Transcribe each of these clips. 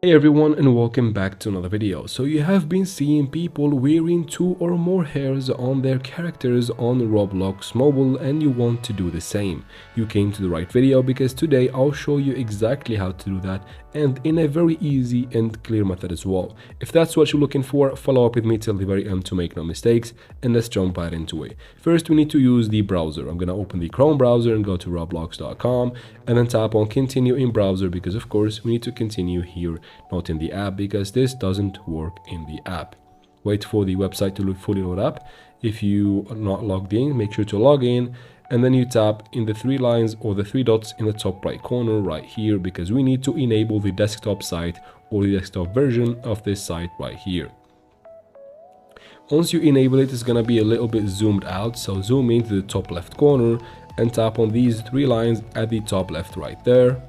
Hey everyone, and welcome back to another video. So you have been seeing people wearing 2 or more hairs on their characters on Roblox mobile, and you want to do the same. You came to the right video because today I'll show you exactly how to do that, and in a very easy and clear method as well. If that's what you're looking for, follow up with me till the very end to make no mistakes, and let's jump right into it. First, we need to use the browser. I'm gonna open the Chrome browser and go to roblox.com and then tap on continue in browser, because of course we need to continue here, not in the app, because this doesn't work in the app. Wait for the website to fully load up. If you are not logged in, make sure to log in, and then you tap in the 3 lines or the 3 dots in the top right corner right here, because we need to enable the desktop site or the desktop version of this site right here. Once you enable it, it's gonna be a little bit zoomed out, so zoom into the top left corner and tap on these 3 lines at the top left right there.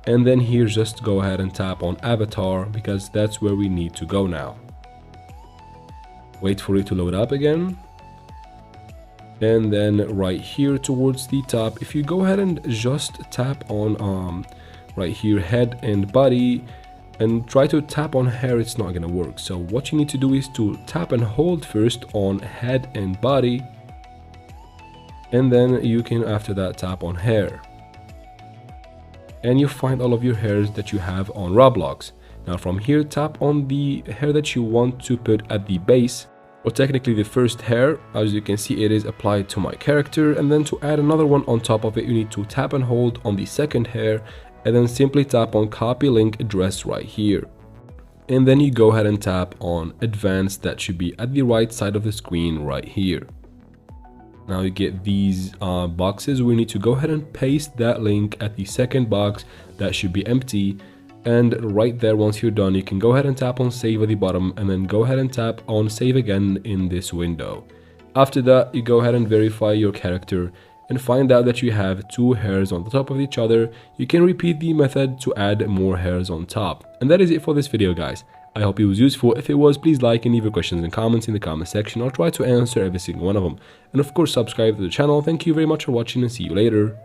And then here, just go ahead and tap on avatar, because that's where we need to go now. Wait for it to load up again. And then right here towards the top, if you go ahead and just tap on right here, head and body, and try to tap on hair, it's not gonna work. So what you need to do is to tap and hold first on head and body, and then you can after that tap on hair, and you find all of your hairs that you have on Roblox. Now from here, tap on the hair that you want to put at the base, or technically the first hair. As you can see, it is applied to my character, and then to add another one on top of it, you need to tap and hold on the second hair, and then simply tap on copy link address right here. And then you go ahead and tap on advanced, that should be at the right side of the screen right here. Now you get these boxes. We need to go ahead and paste that link at the second box, that should be empty, and right there, once you're done, you can go ahead and tap on save at the bottom, and then go ahead and tap on save again in this window. After that, you go ahead and verify your character and find out that you have 2 hairs on the top of each other. You can repeat the method to add more hairs on top. And that is it for this video, guys. I hope it was useful. If it was, please like and leave your questions and comments in the comment section. I'll try to answer every single one of them. And of course, subscribe to the channel. Thank you very much for watching, and see you later.